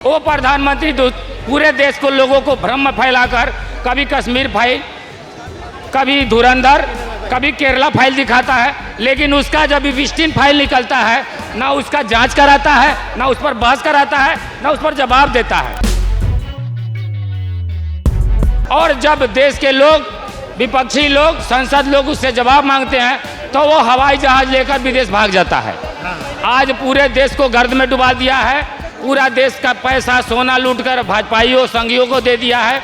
वो प्रधानमंत्री पूरे देश को लोगों को भ्रम में फैलाकर कभी कश्मीर फाइल, कभी धुरंधर, कभी केरला फाइल दिखाता है, लेकिन उसका जब विस्टीन फाइल निकलता है ना उसका जांच कराता है, ना उस पर बहस कराता है, ना उस पर जवाब देता है। और जब देश के लोग, विपक्षी लोग, संसद लोग उससे जवाब मांगते हैं तो वो हवाई जहाज लेकर विदेश भाग जाता है। आज पूरे देश को गर्द में डुबा दिया है, पूरा देश का पैसा सोना लूटकर भाजपाइयों संघियों को दे दिया है।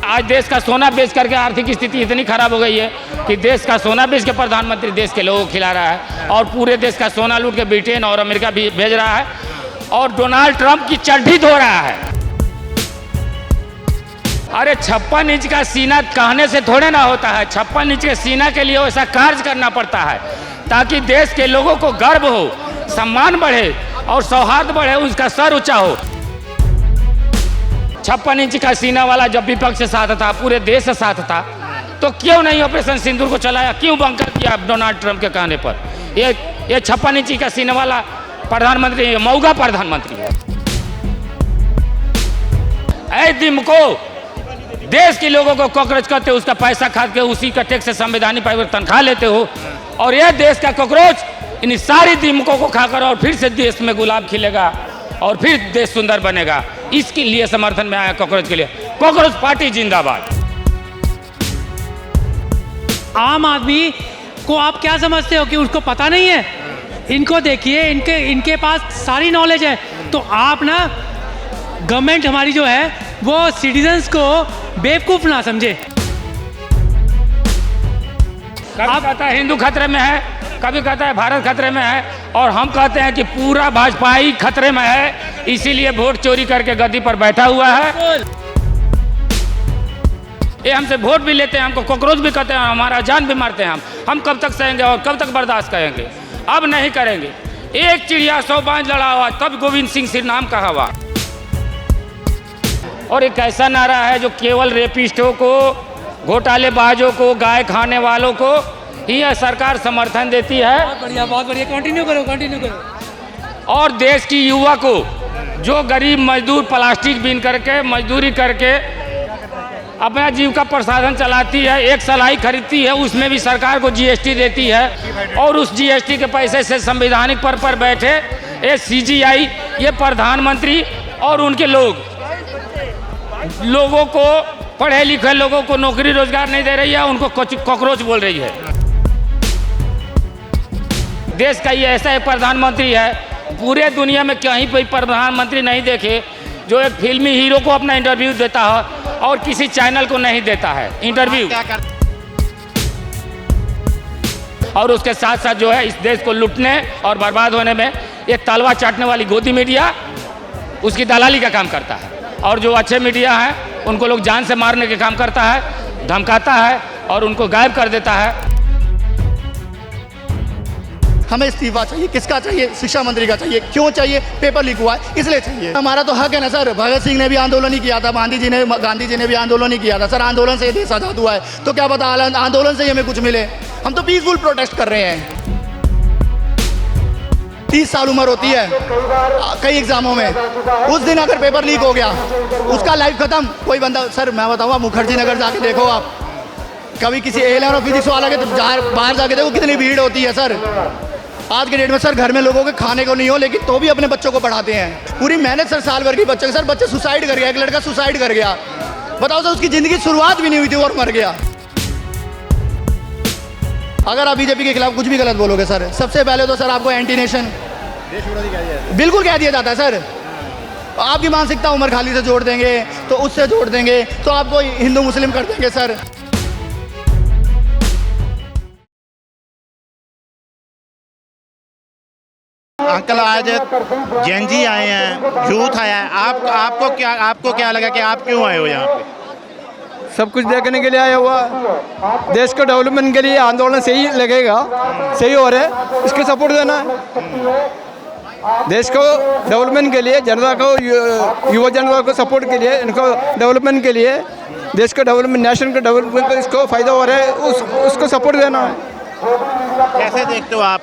आज देश का सोना बेच करके आर्थिक स्थिति इतनी खराब हो गई है कि देश का सोना बेच के प्रधानमंत्री देश के लोगों को खिला रहा है और पूरे देश का सोना लूट के ब्रिटेन और अमेरिका भी भेज रहा है और डोनाल्ड ट्रंप की चड्ढी धो रहा है। अरे 56 इंच का सीना कहने से थोड़े ना होता है, 56 इंच के सीना के लिए वैसा कार्य करना पड़ता है ताकि देश के लोगों को गर्व हो, सम्मान बढ़े और सौहार्द बढ़े, उसका सर ऊंचा हो। 56 इंच का सीना वाला जब विपक्ष के साथ था, पूरे देश के साथ था, तो क्यों नहीं ऑपरेशन सिंदूर को चलाया, क्यों बंकर किया डोनाल्ड ट्रंप के कहने पर? ये 56 इंच का सीने वाला प्रधानमंत्री मौगा प्रधानमंत्री है। ऐ दिमको देश के लोगों को कॉकरोच करते हो, उसका पैसा खा के उसी का टैक्स से संवैधानिक तनख्वाह लेते हो और यह देश का कॉकरोच इन सारी दिमकों को खाकर और फिर से देश में गुलाब खिलेगा और फिर देश सुंदर बनेगा। इसके लिए समर्थन में आया कॉकरोच के लिए। कॉकरोच पार्टी जिंदाबाद। आम आदमी को आप क्या समझते हो कि उसको पता नहीं है? इनको देखिए, इनके पास सारी नॉलेज है। तो आप ना गवर्नमेंट हमारी जो है वो सिटीजन्स को बेवकूफ़ ना समझे। कभी कहता है हिंदू खतरे में है, कभी कहता है भारत खतरे में है और हम कहते हैं कि पूरा भाजपा ही खतरे में है, इसीलिए वोट चोरी करके गद्दी पर बैठा हुआ है। ये हमसे वोट भी लेते हैं, हमको कॉकरोच भी कहते हैं, हमारा जान भी मारते हैं। हम कब तक सहेंगे और कब तक बर्दाश्त करेंगे? अब नहीं करेंगे। एक चिड़िया 100 बांझ लड़ा हुआ, तब गोविंद सिंह सिर नाम कहा हुआ। और एक ऐसा नारा है जो केवल रेपिस्टों को, घोटालेबाजों को, गाय खाने वालों को ही यह सरकार समर्थन देती है। बहुत बढ़िया, कंटिन्यू करो। और देश की युवा को, जो गरीब मजदूर प्लास्टिक बीन करके मजदूरी करके अपना जीव का प्रसाधन चलाती है, एक सलाई खरीदती है, उसमें भी सरकार को जीएसटी देती है और उस जीएसटी के पैसे से संवैधानिक पद पर बैठे ये सीजीआई, ये प्रधानमंत्री और उनके लोगों को, पढ़े लिखे लोगों को नौकरी रोजगार नहीं दे रही है, उनको कॉकरोच बोल रही है। देश का ये ऐसा एक प्रधानमंत्री है, पूरे दुनिया में कहीं कोई प्रधानमंत्री नहीं देखे जो एक फिल्मी हीरो को अपना इंटरव्यू देता है और किसी चैनल को नहीं देता है इंटरव्यू। और उसके साथ साथ जो है इस देश को लूटने और बर्बाद होने में ये तलवा चाटने वाली गोदी मीडिया उसकी दलाली का काम करता है और जो अच्छे मीडिया हैं उनको लोग जान से मारने के काम करता है, धमकाता है और उनको गायब कर देता है। हमें इस्तीफा चाहिए। किसका चाहिए? शिक्षा मंत्री का चाहिए। क्यों चाहिए? पेपर लीक हुआ है इसलिए चाहिए। हमारा तो हक है ना सर। भगत सिंह ने भी आंदोलन ही किया था, गांधी जी ने भी आंदोलन ही किया था सर। आंदोलन से देश आजाद हुआ है, तो क्या पता आंदोलन से ही हमें कुछ मिले। हम तो पीसफुल प्रोटेस्ट कर रहे हैं। 30 साल उम्र होती है कई एग्जामों में, उस दिन अगर पेपर लीक हो गया उसका लाइफ खत्म। कोई बंदा, सर मैं बताऊँगा, मुखर्जी नगर जाके देखो आप, कभी किसी एलियन और फिजिक्स वाला के तो बाहर जाके देखो कितनी भीड़ होती है सर। आज के डेट में सर घर में लोगों के खाने को नहीं हो, लेकिन तो भी अपने बच्चों को पढ़ाते हैं। पूरी मेहनत सर साल भर की बच्चे, सर बच्चे सुसाइड कर गया, एक लड़का सुसाइड कर गया। बताओ सर, उसकी ज़िंदगी शुरुआत भी नहीं हुई थी और मर गया। अगर आप बीजेपी के खिलाफ कुछ भी गलत बोलोगे सर, सबसे पहले तो सर आपको एंटी नेशन बिल्कुल कह दिया जाता है सर। आपकी मानसिकता उमर खाली से जोड़ देंगे, तो उससे जोड़ देंगे, तो आपको हिंदू मुस्लिम कर देंगे सर। अंकल आज जैन जी आए हैं, यूथ आया है, आपको क्या लगा कि आप क्यों आए हो यहाँ पे? सब कुछ देखने के लिए आया हुआ, देश को डेवलपमेंट के लिए आंदोलन सही लगेगा, सही हो रहा है, इसको सपोर्ट देना है। देश को डेवलपमेंट के लिए, जनता को, युवा जनता को सपोर्ट के लिए, इनको डेवलपमेंट के लिए, देश को डेवलपमेंट, नेशन को डेवलपमेंट को इसको फ़ायदा हो रहा है, उसको सपोर्ट देना है। कैसे देखते हो आप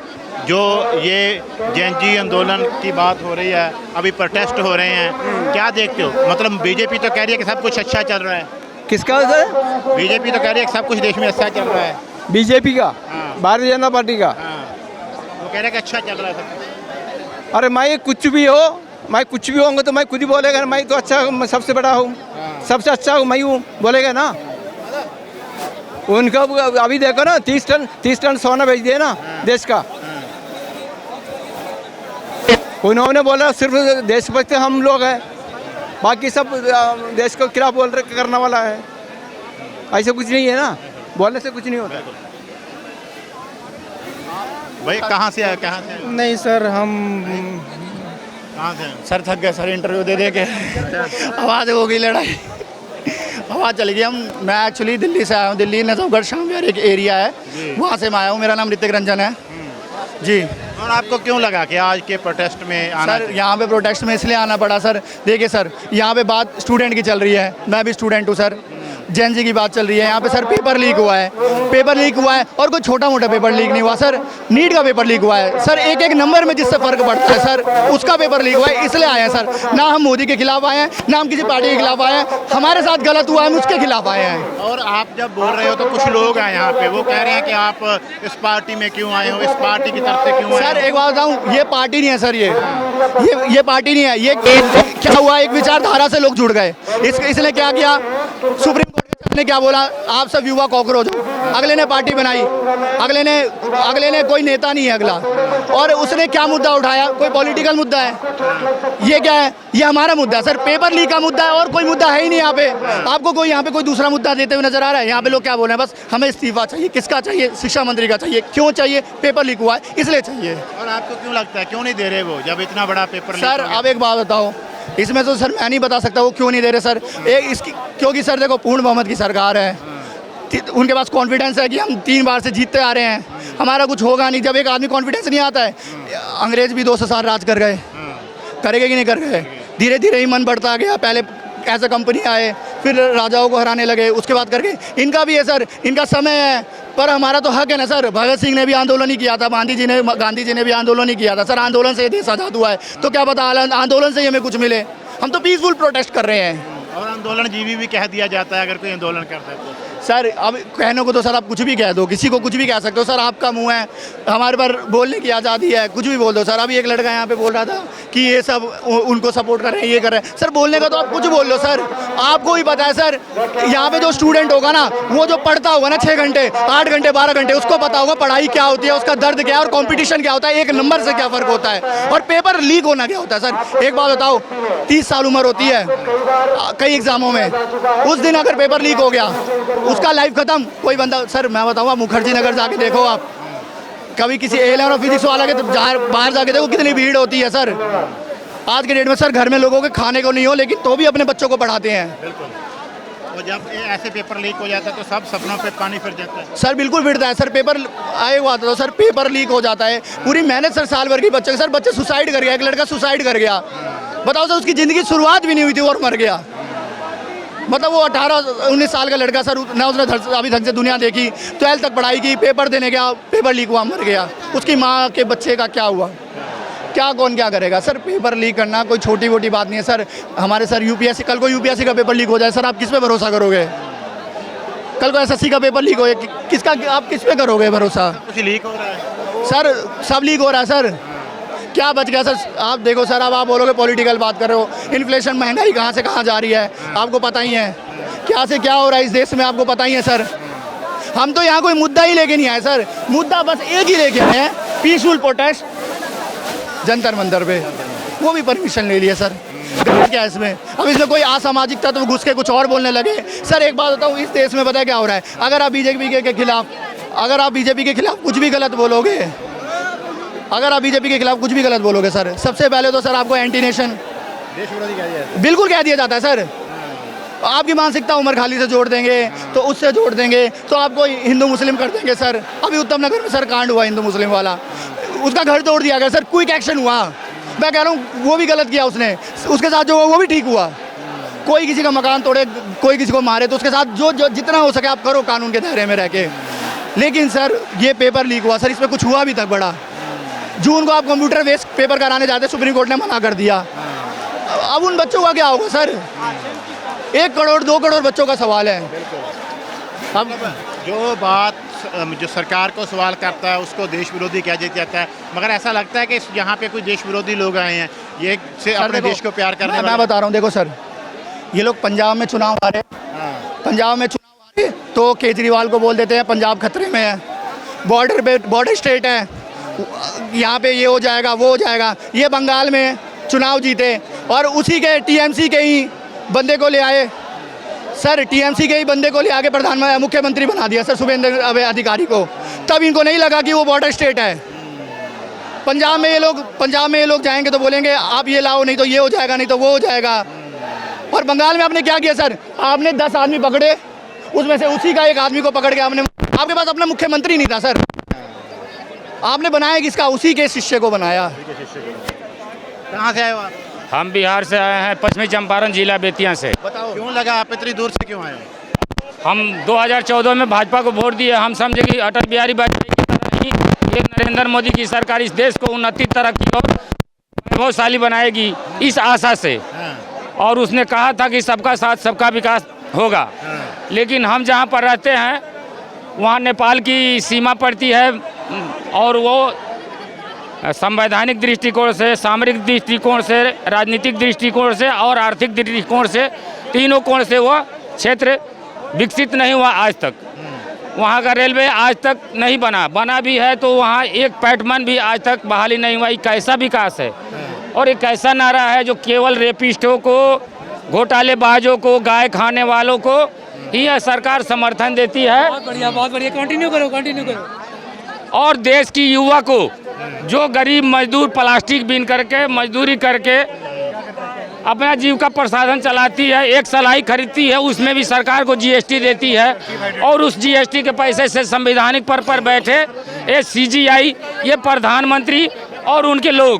जो ये जेएनजी आंदोलन की बात हो रही है, अभी प्रोटेस्ट हो रहे हैं, क्या देखते हो? मतलब बीजेपी तो कह रही है कि सब कुछ अच्छा चल रहा है। किसका सर? बीजेपी तो कह रही है कि सब कुछ देश में अच्छा चल रहा है। बीजेपी का, हाँ। भारतीय जनता पार्टी का। वो कह रहे हैं कि अच्छा चल रहा है सब कुछ। अरे मैं कुछ भी हो, मैं कुछ भी होऊंगा तो मैं खुद ही बोलेगा, मैं तो अच्छा हूँ, मैं सबसे बड़ा हूँ, सबसे अच्छा हूँ मैं हूँ, बोलेगा ना। उनका अभी देखो ना, 30 टन सोना बेच दिया ना देश का। उन्होंने बोला सिर्फ देशभक्त हम लोग हैं, बाकी सब देश को खिलाफ बोल रहे करने वाला है। ऐसा कुछ नहीं है ना, बोलने से कुछ नहीं होता। भाई कहाँ से आए, कहाँ से आए? नहीं सर, हम कहाँ से आए? सर थक गए सर इंटरव्यू दे दे के। आवाज़ हो गई लड़ाई, आवाज़ चली गई। मैं एक्चुअली दिल्ली से आया हूँ। दिल्ली नजफगढ़ शामविहार एक एरिया है, वहाँ से मैं आया हूँ। मेरा नाम ऋतिक रंजन है जी। और आपको क्यों लगा कि आज के प्रोटेस्ट में आना? सर यहाँ पे प्रोटेस्ट में इसलिए आना पड़ा सर, देखिए सर यहाँ पे बात स्टूडेंट की चल रही है, मैं भी स्टूडेंट हूँ सर। जेएनजी की बात चल रही है यहाँ पे सर। पेपर लीक हुआ है, पेपर लीक हुआ है, और कोई छोटा मोटा पेपर लीक नहीं हुआ सर। नीट का पेपर लीक हुआ है सर, एक एक नंबर में जिससे फ़र्क पड़ता है सर, उसका पेपर लीक हुआ है, इसलिए आए हैं सर। ना हम मोदी के खिलाफ आए हैं, ना हम किसी पार्टी के खिलाफ आए हैं। हमारे साथ गलत हुआ है, हम उसके खिलाफ आए हैं। और आप जब बोल रहे हो तो कुछ लोग हैं यहाँ पे, वो कह रहे हैं कि आप इस पार्टी में क्यों आए हो, इस पार्टी की तरफ से क्यों आए सर हो? एक बात बताऊँ, ये पार्टी नहीं है सर, ये पार्टी नहीं है। ये क्या हुआ, एक विचारधारा से लोग जुड़ गए। इसने क्या किया, सुप्रीम कोर्ट ने क्या बोला, आप सब युवा कॉकरोच हो। अगले ने पार्टी बनाई, अगले ने कोई नेता नहीं है अगला, और उसने क्या मुद्दा उठाया, कोई पॉलिटिकल मुद्दा है। ये क्या है, ये हमारा मुद्दा है सर, पेपर लीक का मुद्दा है, और कोई मुद्दा है ही नहीं यहाँ पे। आपको कोई यहाँ पे कोई दूसरा मुद्दा देते हुए नजर आ रहा है? यहाँ पे लोग क्या बोल रहे हैं, बस हमें इस्तीफा चाहिए। किसका चाहिए? शिक्षा मंत्री का चाहिए। क्यों चाहिए? पेपर लीक हुआ है इसलिए चाहिए। और आपको क्यों लगता है क्यों नहीं दे रहे वो, जब इतना बड़ा पेपर लीक सर हो गया? अब एक बात बताओ, इसमें तो सर मैं नहीं बता सकता वो क्यों नहीं दे रहे सर। इसकी क्योंकि सर देखो, पूर्ण बहुमत की सरकार है, उनके पास कॉन्फिडेंस है कि हम 3 बार से जीतते आ रहे हैं, हमारा कुछ होगा नहीं। जब एक आदमी कॉन्फिडेंस नहीं आता है, अंग्रेज भी 200 साल राज कर गए, करेंगे कि नहीं कर गए? धीरे धीरे ही मन बढ़ता गया। पहले ऐसा कंपनी आए, फिर राजाओं को हराने लगे, उसके बाद करके इनका भी है सर, इनका समय है। पर हमारा तो हक है ना सर। भगत सिंह ने भी आंदोलन ही किया था, गांधी जी ने भी आंदोलन ही किया था सर। आंदोलन से ये देश आज़ाद हुआ है, तो क्या पता आंदोलन से ही हमें कुछ मिले। हम तो पीसफुल प्रोटेस्ट कर रहे हैं। और आंदोलन जीवी भी कह दिया जाता है अगर कोई आंदोलन करता है तो। सर अब कहने को तो सर आप कुछ भी कह दो, किसी को कुछ भी कह सकते हो सर, आपका मुंह है, हमारे पर बोलने की आज़ादी है, कुछ भी बोल दो सर। अभी एक लड़का यहाँ पे बोल रहा था कि ये सब उनको सपोर्ट कर रहे हैं, ये कर रहे हैं। सर बोलने का तो आप कुछ बोल लो सर, आपको ही पता है सर। यहाँ पे जो स्टूडेंट होगा ना, वो जो पढ़ता होगा ना 6 घंटे 8 घंटे 12 घंटे, उसको पता होगा पढ़ाई क्या होती है, उसका दर्द क्या है, और कॉम्पिटिशन क्या होता है, एक नंबर से क्या फ़र्क होता है, और पेपर लीक होना क्या होता है सर। एक बात बताओ, 30 साल उम्र होती है कई एग्जामों में, उस दिन अगर पेपर लीक हो गया, उसका लाइफ खत्म। कोई बंदा, सर मैं बताऊँगा, मुखर्जी नगर जाके देखो आप, कभी किसी A11 और फिजिक्स वाला के तो बाहर जाके देखो कितनी भीड़ होती है सर। आज के डेट में सर घर में लोगों के खाने को नहीं हो, लेकिन तो भी अपने बच्चों को पढ़ाते हैं। और जब ऐसे पेपर लीक हो जाता है तो सब सपनों पे पानी फिर जाता है। सर बिल्कुल फिरता है सर। पेपर आए हुआ था तो सर पेपर लीक हो जाता है, पूरी मेहनत सर साल भर की बच्चे। सर बच्चे सुसाइड कर गया, एक लड़का सुसाइड कर गया, बताओ सर, उसकी ज़िंदगी शुरुआत भी नहीं हुई थी और मर गया। मतलब वो 18-19 साल का लड़का सर, ना उसने अभी ढंग से दुनिया देखी, 12th तक पढ़ाई की, पेपर देने गया, पेपर लीक हुआ, मर गया। उसकी माँ के बच्चे का क्या हुआ? क्या कौन क्या करेगा सर? पेपर लीक करना कोई छोटी मोटी बात नहीं है सर। हमारे सर यूपीएससी, कल को यूपीएससी का पेपर लीक हो जाए सर, आप किस पे भरोसा करोगे? कल को एसएससी का पेपर लीक हो, किसका, आप किस पे करोगे भरोसा? कुछ लीक हो रहा है सर, सब लीक हो रहा है सर। क्या बच गया सर? आप देखो सर, अब आप बोलोगे पॉलिटिकल बात कर रहे हो, इन्फ्लेशन, महंगाई कहाँ से कहाँ जा रही है आपको पता ही है, क्या से क्या हो रहा है इस देश में आपको पता ही है सर। हम तो यहाँ कोई मुद्दा ही लेके नहीं आए सर, मुद्दा बस एक ही लेके आए हैं, पीसफुल प्रोटेस्ट जंतर मंतर पे, वो भी परमिशन ले लिया सर। क्या है इसमें? अब इसमें कोई असामाजिक तत्व घुस के कुछ और बोलने लगे। सर एक बात बताऊँ, इस देश में पता है क्या हो रहा है? अगर आप बीजेपी के खिलाफ कुछ भी गलत बोलोगे, अगर आप बीजेपी के खिलाफ कुछ भी गलत बोलोगे सर, सबसे पहले तो सर आपको एंटी नेशन बिल्कुल कह दिया जाता है सर। आपकी मानसिकता उमर खाली से जोड़ देंगे, तो उससे जोड़ देंगे, तो आपको हिंदू मुस्लिम कर देंगे सर। अभी उत्तम नगर में सर कांड हुआ हिंदू मुस्लिम वाला, उसका घर तोड़ दिया गया सर, क्विक एक्शन हुआ। मैं कह रहा हूँ वो भी गलत किया उसने, उसके साथ जो हुआ वो भी ठीक हुआ। कोई किसी का मकान तोड़े, कोई किसी को मारे, तो उसके साथ जो जितना हो सके आप करो कानून के दायरे में रह के। लेकिन सर ये पेपर लीक हुआ सर, इसमें कुछ हुआ भी तक बड़ा जून को आप कंप्यूटर बेस्ड पेपर कराने जाते, सुप्रीम कोर्ट ने मना कर दिया। अब उन बच्चों का क्या होगा सर? 1 करोड़ 2 करोड़ बच्चों का सवाल है। अब जो बात जो सरकार को सवाल करता है उसको देश विरोधी कह दिया जाता है, मगर ऐसा लगता है कि यहाँ पे कोई देश विरोधी लोग आए हैं, ये से अपने देखो, देश को प्यार करने मैं वाले। बता रहा हूँ, देखो सर, ये लोग पंजाब में चुनाव हारे, पंजाब में चुनाव हारे तो केजरीवाल को बोल देते हैं पंजाब खतरे में है, बॉर्डर पे बॉर्डर स्टेट है, यहाँ पे ये हो जाएगा वो हो जाएगा। ये बंगाल में चुनाव जीते और उसी के टीएमसी के ही बंदे को ले आए सर, टीएमसी के ही बंदे को ले आके प्रधानमंत्री मुख्यमंत्री बना दिया सर, शुभेंद्र अधिकारी को। तब इनको नहीं लगा कि वो बॉर्डर स्टेट है। पंजाब में ये लोग जाएंगे तो बोलेंगे आप ये लाओ, नहीं तो ये हो जाएगा, नहीं तो वो हो जाएगा। और बंगाल में आपने क्या किया सर? आपने 10 आदमी पकड़े, उसमें से उसी का एक आदमी को पकड़ के आपके पास अपना मुख्यमंत्री नहीं था सर, आपने बनाया किसका? उसी के शिष्य को बनाया। कहाँ से आए हो आप? हम बिहार से आए हैं, पश्चिमी चंपारण जिला बेतिया से। बताओ क्यों लगा आप इतनी दूर से क्यों आए? हम 2014 में भाजपा को वोट दिए। हम समझे कि अटल बिहारी वाजपेयी की तरह ही ये नरेंद्र मोदी की सरकार इस देश को उन्नति तरक्की और वैभवशाली बनाएगी, इस आशा से। और उसने कहा था कि सबका साथ सबका विकास होगा। लेकिन हम जहाँ पर रहते हैं वहाँ नेपाल की सीमा पड़ती है और वो संवैधानिक दृष्टिकोण से, सामरिक दृष्टिकोण से, राजनीतिक दृष्टिकोण से और आर्थिक दृष्टिकोण से, तीनों कोण से वो क्षेत्र विकसित नहीं हुआ आज तक। वहाँ का रेलवे आज तक नहीं बना भी है तो वहाँ एक पैटर्न भी आज तक बहाली नहीं हुआ। ये कैसा विकास है और एक कैसा नारा है जो केवल रेपिस्टों को, घोटालेबाजों को, गाय खाने वालों को ही यह सरकार समर्थन देती है। बहुत बढ़िया, कंटिन्यू करो। और देश की युवा को, जो गरीब मजदूर प्लास्टिक बीन करके मजदूरी करके अपना जीविका प्रसाधन चलाती है, एक सलाई खरीदती है, उसमें भी सरकार को जीएसटी देती है और उस जीएसटी के पैसे से संवैधानिक पद पर बैठे ये सीजीआई, ये प्रधानमंत्री और उनके लोगों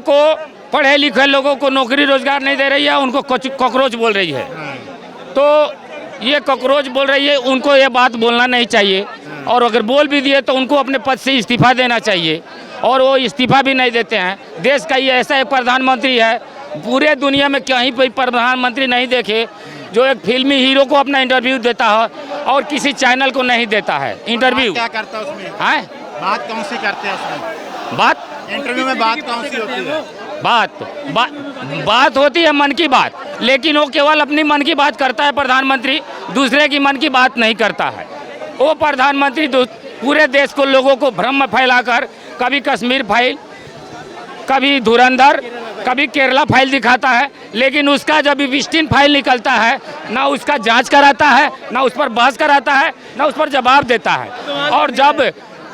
को, पढ़े लिखे लोगों को नौकरी रोजगार नहीं दे रही है, उनको कॉकरोच बोल रही है। तो ये कॉकरोच बोल रही है, उनको ये बात बोलना नहीं चाहिए और अगर बोल भी दिए तो उनको अपने पद से इस्तीफा देना चाहिए और वो इस्तीफा भी नहीं देते हैं। देश का ये ऐसा एक प्रधानमंत्री है, पूरे दुनिया में कहीं कोई प्रधानमंत्री नहीं देखे जो एक फिल्मी हीरो को अपना इंटरव्यू देता है और किसी चैनल को नहीं देता है इंटरव्यू। क्या करता है उसमें? हैं? बात कौन सी करते हैं उसमें? बात इंटरव्यू में बात कौन सी होती है? बात होती है मन की बात, लेकिन वो केवल अपनी मन की बात करता है प्रधानमंत्री, दूसरे की मन की बात नहीं करता है। वो प्रधानमंत्री पूरे देश को, लोगों को भ्रम में फैलाकर कभी कश्मीर फाइल, कभी धुरंधर, कभी केरला फाइल दिखाता है, लेकिन उसका जब विस्टीन फाइल निकलता है ना उसका जांच कराता है, ना उस पर बहस कराता है, ना उस पर जवाब देता है।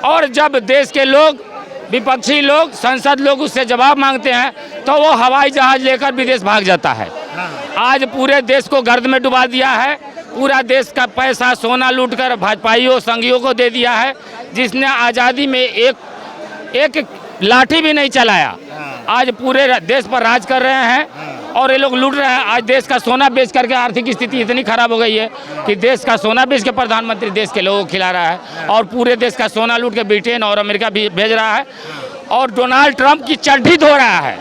और जब देश के लोग, विपक्षी लोग, संसद लोग उससे जवाब मांगते हैं तो वो हवाई जहाज लेकर विदेश भाग जाता है। आज पूरे देश को गर्द में डुबा दिया है, पूरा देश का पैसा सोना लूटकर भाजपाइयों संघियों को दे दिया है, जिसने आज़ादी में एक लाठी भी नहीं चलाया। आज पूरे देश पर राज कर रहे हैं और ये लोग लूट रहे हैं। आज देश का सोना बेच करके आर्थिक स्थिति इतनी खराब हो गई है कि देश का सोना बेच के प्रधानमंत्री देश के लोगों को खिला रहा है और पूरे देश का सोना लूट के ब्रिटेन और अमेरिका भी भेज रहा है और डोनाल्ड ट्रंप की चड्ढी धो रहा है।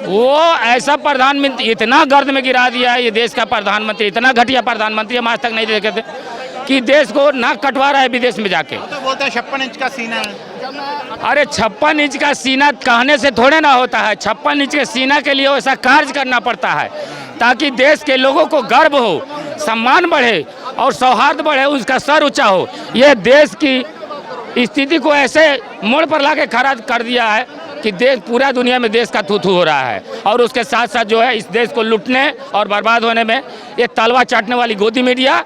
वो ऐसा प्रधानमंत्री इतना गर्द में गिरा दिया है, ये देश का प्रधानमंत्री इतना घटिया प्रधानमंत्री हम आज तक नहीं देखे थे कि देश को नाक कटवा रहा है विदेश में जाके। तो बोलते हैं 56 इंच का सीना है। अरे 56 इंच का सीना कहने से थोड़े ना होता है। 56 इंच के सीना के लिए ऐसा कार्य करना पड़ता है ताकि देश के लोगों को गर्व हो, सम्मान बढ़े और सौहार्द बढ़े, उसका सर ऊंचा हो। यह देश की स्थिति को ऐसे मोड़ पर लाके खड़ा कर दिया है कि देश, पूरा दुनिया में देश का थू-थू हो रहा है और उसके साथ साथ जो है इस देश को लूटने और बर्बाद होने में ये तलवा चाटने वाली गोदी मीडिया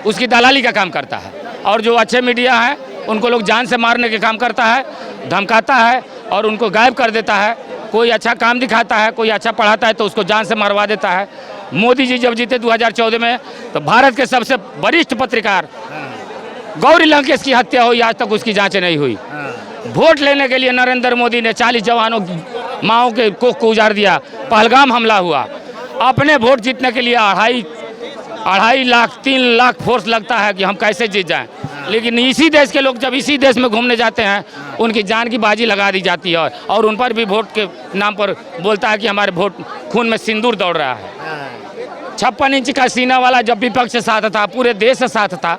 उसकी दलाली का काम करता है और जो अच्छे मीडिया हैं उनको लोग जान से मारने के काम करता है, धमकाता है और उनको गायब कर देता है। कोई अच्छा काम दिखाता है, कोई अच्छा पढ़ाता है तो उसको जान से मरवा देता है। मोदी जी जब जीते 2014 में तो भारत के सबसे वरिष्ठ पत्रकार गौरी लंकेश की हत्या हुई, आज तक उसकी जांच नहीं हुई। वोट लेने के लिए नरेंद्र मोदी ने 40 जवानों माओं के कोख को उजाड़ दिया, पहलगाम हमला हुआ। अपने वोट जीतने के लिए 2.5 लाख 3 लाख फोर्स लगता है कि हम कैसे जीत जाएं। लेकिन इसी देश के लोग जब इसी देश में घूमने जाते हैं उनकी जान की बाजी लगा दी जाती है और उन पर भी वोट के नाम पर बोलता है कि हमारे वोट खून में सिंदूर दौड़ रहा है। 56 इंच का सीना वाला जब विपक्ष के साथ था, पूरे देश के साथ था,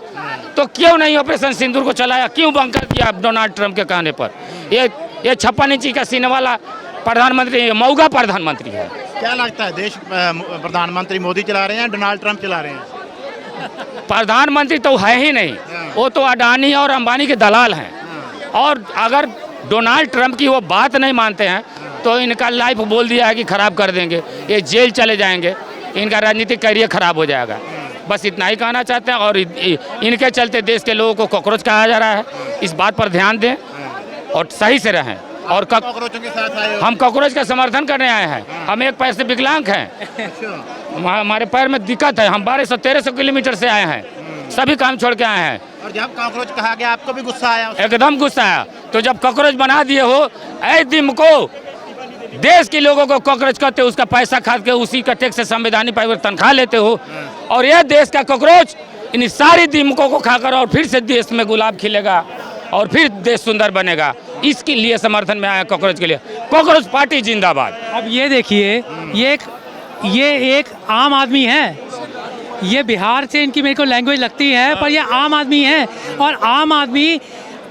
तो क्यों नहीं ऑपरेशन सिंदूर को चलाया, क्यों बंकर किया डोनाल्ड ट्रंप के कहने पर? ये 56 इंच का सीने वाला प्रधानमंत्री मौगा प्रधानमंत्री है। क्या लगता है देश प्रधानमंत्री मोदी चला रहे हैं, डोनाल्ड ट्रंप चला रहे हैं? प्रधानमंत्री तो है ही नहीं, वो तो अडानी और अंबानी के दलाल हैं। और अगर डोनाल्ड ट्रंप की वो बात नहीं मानते हैं तो इनका लाइफ बोल दिया है कि खराब कर देंगे, ये जेल चले जाएंगे, इनका राजनीतिक करियर खराब हो जाएगा। बस इतना ही कहना चाहते हैं। और इनके चलते देश के लोगों को कॉकरोच कहा जा रहा है। इस बात पर ध्यान दें और सही से रहें। और कॉकरोचों के साथ आए हो? हम कॉकरोच का समर्थन करने आए हैं। हम एक पैर से विकलांग हैं, हमारे पैर में दिक्कत है। हम 1200-1300 किलोमीटर से आए हैं, सभी काम छोड़ के आए हैं। और जब कॉकरोच कहा गया आपको भी गुस्सा आया? एकदम गुस्सा आया। तो जब कॉकरोच बना दिए हो, ऐ दिन को देश के लोगों को कॉकरोच करते हो, उसका पैसा खा के उसी का टैक्स से संवैधानिक पाई तनख्वाह लेते हो, और यह देश का कॉकरोच इन सारी दीमकों को खाकर और फिर से देश में गुलाब खिलेगा और फिर देश सुंदर बनेगा। इसके लिए समर्थन में आया कॉकरोच के लिए। कॉकरोच पार्टी जिंदाबाद। अब ये देखिए, ये एक आम आदमी है, ये बिहार से इनकी मेरे को लैंग्वेज लगती है, पर ये आम आदमी है। और आम आदमी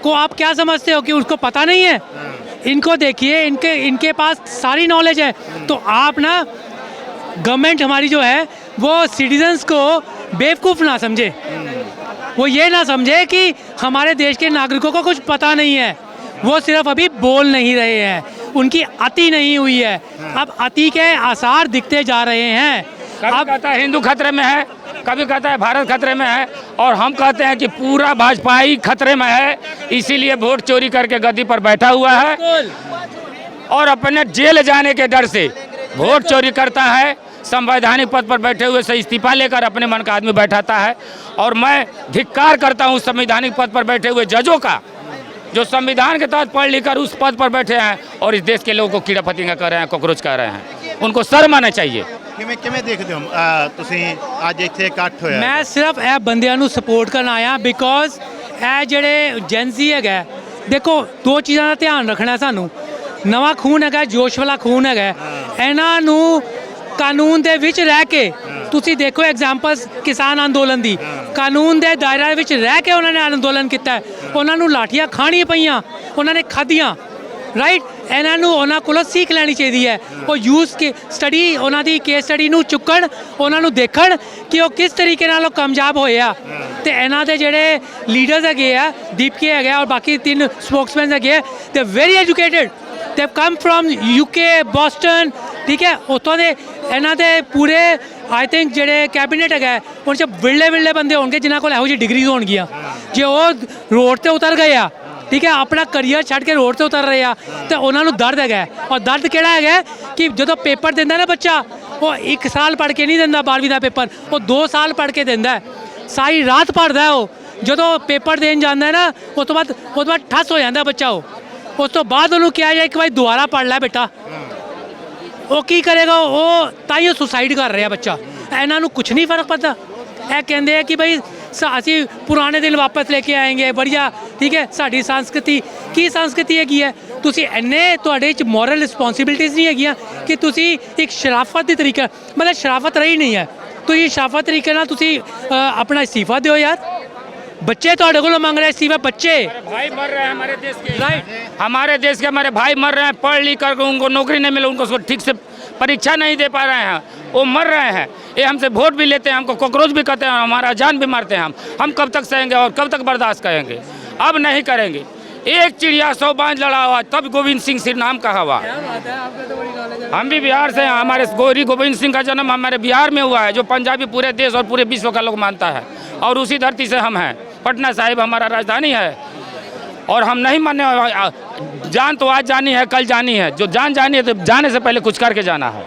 को आप क्या समझते हो कि उसको पता नहीं है? इनको देखिए, इनके पास सारी नॉलेज है। तो आप ना, गवर्नमेंट हमारी जो है वो सिटीजन्स को बेवकूफ़ ना समझे, वो ये ना समझे कि हमारे देश के नागरिकों को कुछ पता नहीं है। वो सिर्फ अभी बोल नहीं रहे हैं, उनकी अति नहीं हुई है। अब अति के आसार दिखते जा रहे हैं। कभी कहता है हिंदू खतरे में है, कभी कहता है भारत खतरे में है, और हम कहते हैं कि पूरा भाजपा ही खतरे में है। इसीलिए वोट चोरी करके गद्दी पर बैठा हुआ है और अपने जेल जाने के डर से वोट चोरी करता है। संवैधानिक पद पर बैठे हुए से इस्तीफा लेकर अपने मन का आदमी बैठाता है। और मैं धिक्कार करता हूँ संवैधानिक पद पर बैठे हुए जजों का, जो संविधान के तहत पढ़ लिखकर उस पद पर बैठे हैं और इस देश के लोगों को कीड़ा फतिंगा कर रहे हैं, कॉकरोच कर रहे हैं। उनको शर्म आना चाहिए। किਵੇਂ ਦੇਖਦੇ ਹੋ ਤੁਸੀਂ ਅੱਜ ਇੱਥੇ ਇਕੱਠ ਹੋਇਆ? मैं सिर्फ ਇਹ ਬੰਦਿਆਂ ਨੂੰ ਸਪੋਰਟ ਕਰਨ ਆਇਆ ਬਿਕੋਜ਼ ਇਹ ਜਿਹੜੇ ਏਜੰਸੀ ਹੈਗਾ, ਦੇਖੋ ਦੋ ਚੀਜ਼ਾਂ ਦਾ ਧਿਆਨ ਰੱਖਣਾ ਸਾਨੂੰ। ਨਵਾਂ ਖੂਨ ਹੈਗਾ, ਜੋਸ਼ ਵਾਲਾ ਖੂਨ ਹੈਗਾ, ਇਹਨਾਂ ਨੂੰ ਕਾਨੂੰਨ ਦੇ ਵਿੱਚ ਰਹਿ ਕੇ, ਤੁਸੀਂ ਦੇਖੋ ਐਗਜ਼ਾਮਪਲਸ ਕਿਸਾਨ ਅੰਦੋਲਨ ਦੀ, ਕਾਨੂੰਨ ਦੇ ਦਾਇਰੇ ਵਿੱਚ ਰਹਿ ਕੇ ਉਹਨਾਂ ਨੇ ਅੰਦੋਲਨ ਕੀਤਾ। ਉਹਨਾਂ ਨੂੰ ਲਾਠੀਆਂ ਖਾਣੀਆਂ ਪਈਆਂ, ਉਹਨਾਂ ਨੇ ਖਾਧੀਆਂ, ਰਾਈਟ। ਇਹਨਾਂ ਨੂੰ ਉਹਨਾਂ ਕੋਲੋਂ ਸਿੱਖ ਲੈਣੀ ਚਾਹੀਦੀ ਹੈ। ਉਹ ਯੂਜ਼ ਕੇ ਸਟੱਡੀ, ਉਹਨਾਂ ਦੀ ਕੇਸ ਸਟੱਡੀ ਨੂੰ ਚੁੱਕਣ, ਉਹਨਾਂ ਨੂੰ ਦੇਖਣ ਕਿ ਉਹ ਕਿਸ ਤਰੀਕੇ ਨਾਲ ਉਹ ਕਾਮਯਾਬ ਹੋਏ ਆ। ਤੇ ਇਹਨਾਂ ਦੇ ਜਿਹੜੇ ਲੀਡਰਸ ਹੈਗੇ ਆ, ਦੀਪਕੇ ਹੈਗੇ ਔਰ ਬਾਕੀ 3 ਸਪੋਕਸਮੈਨ ਹੈਗੇ ਆ, ਦੇ ਵੈਰੀ ਐਜੂਕੇਟਡ, ਦੇ ਕਮ ਫਰੋਮ UK, ਬੋਸਟਨ, ਠੀਕ ਹੈ। ਉੱਥੋਂ ਦੇ ਇਹਨਾਂ ਦੇ ਪੂਰੇ ਆਈ ਥਿੰਕ ਜਿਹੜੇ ਕੈਬਨਿਟ ਹੈਗਾ ਉਹਨਾਂ 'ਚ ਵਿਰਲੇ ਬੰਦੇ ਹੋਣਗੇ ਜਿਨ੍ਹਾਂ ਕੋਲ ਇਹੋ ਜਿਹੀ ਡਿਗਰੀਜ਼ ਹੋਣਗੀਆਂ। ਜੇ ਉਹ ਰੋਡ 'ਤੇ ਉਤਰ ਗਏ ਆ, ਠੀਕ ਹੈ, ਆਪਣਾ ਕਰੀਅਰ ਛੱਡ ਕੇ ਰੋਡ 'ਤੇ ਉਤਰ ਰਹੇ ਆ, ਤੇ ਉਹਨਾਂ ਨੂੰ ਦਰਦ ਹੈਗਾ। ਔਰ ਦਰਦ ਕਿਹੜਾ ਹੈਗਾ ਕਿ ਜਦੋਂ ਪੇਪਰ ਦਿੰਦਾ ਨਾ ਬੱਚਾ, ਉਹ 1 ਸਾਲ ਪੜ੍ਹ ਕੇ ਨਹੀਂ ਦਿੰਦਾ 12ਵੀਂ ਦਾ ਪੇਪਰ, ਉਹ 2 ਸਾਲ ਪੜ੍ਹ ਕੇ ਦਿੰਦਾ। ਸਾਰੀ ਰਾਤ ਪੜ੍ਹਦਾ ਉਹ। ਜਦੋਂ ਪੇਪਰ ਦੇਣ ਜਾਂਦਾ ਨਾ, ਉਸ ਤੋਂ ਬਾਅਦ ਠੱਸ ਹੋ ਜਾਂਦਾ ਬੱਚਾ। ਉਹ ਉਸ ਤੋਂ ਬਾਅਦ ਉਹਨੂੰ ਕਿਹਾ ਜਾਏ ਇੱਕ ਵਾਰੀ ਦੁਬਾਰਾ ਪੜ੍ਹ ਲੈ ਬੇਟਾ, ਉਹ ਕੀ ਕਰੇਗਾ? ਉਹ ਤਾਂ ਹੀ ਸੁਸਾਈਡ ਕਰ ਰਿਹਾ ਬੱਚਾ। ਇਹਨਾਂ ਨੂੰ ਕੁਛ ਨਹੀਂ ਫਰਕ ਪਤਾ। ਇਹ ਕਹਿੰਦੇ ਆ ਕਿ ਬਈ ਅਸੀਂ ਪੁਰਾਣੇ ਦਿਨ ਵਾਪਸ ਲੈ ਕੇ ਆਏਂਗੇ, ਬੜੀਆ, ਠੀਕ ਹੈ। ਸਾਡੀ ਸੰਸਕ੍ਰਿਤੀ ਕੀ ਸੰਸਕ੍ਰਿਤੀ ਹੈਗੀ ਹੈ? ਤੁਸੀਂ ਇੰਨੇ ਤੁਹਾਡੇ 'ਚ ਮੋਰਲ ਰਿਸਪੌਂਸਿਬਿਲਿਟੀਜ਼ ਨਹੀਂ ਹੈਗੀਆਂ ਕਿ ਤੁਸੀਂ ਇੱਕ ਸ਼ਰਾਫਤ ਦੀ ਤਰੀਕਾ, ਮਤਲਬ ਸ਼ਰਾਫਤ ਰਹੀ ਨਹੀਂ ਹੈ। ਤੁਸੀਂ ਸ਼ਰਾਫਤ ਤਰੀਕੇ ਨਾਲ ਤੁਸੀਂ ਆਪਣਾ ਇਸਤੀਫਾ ਦਿਓ ਯਾਰ। बच्चे तो को मांग रहे हैं, बच्चे भाई मर रहे हैं हमारे देश के, राइट। हमारे देश के हमारे भाई मर रहे हैं, पढ़ लिख कर उनको नौकरी नहीं मिले, उनको ठीक से परीक्षा नहीं दे पा रहे हैं, वो मर रहे हैं। ये हमसे वोट भी लेते हैं, हमको कॉकरोच भी कहते हैं, हमारा जान भी मारते हैं। हम कब तक सहेंगे और कब तक बर्दाश्त करेंगे? अब नहीं करेंगे। एक चिड़िया 100 बांझ लड़ा हुआ, तब गोविंद सिंह सिर नाम कहा हुआ। हम भी बिहार से हैं, हमारे गौरी गोविंद सिंह का जन्म हमारे बिहार में हुआ है, जो पंजाबी पूरे देश और पूरे विश्व का लोग मानता है। और उसी धरती से हम हैं। पटना साहिब हमारा राजधानी है और हम नहीं मानने। जान तो आज जानी है, कल जानी है। जो जान जानी है तो जाने से पहले कुछ करके जाना है।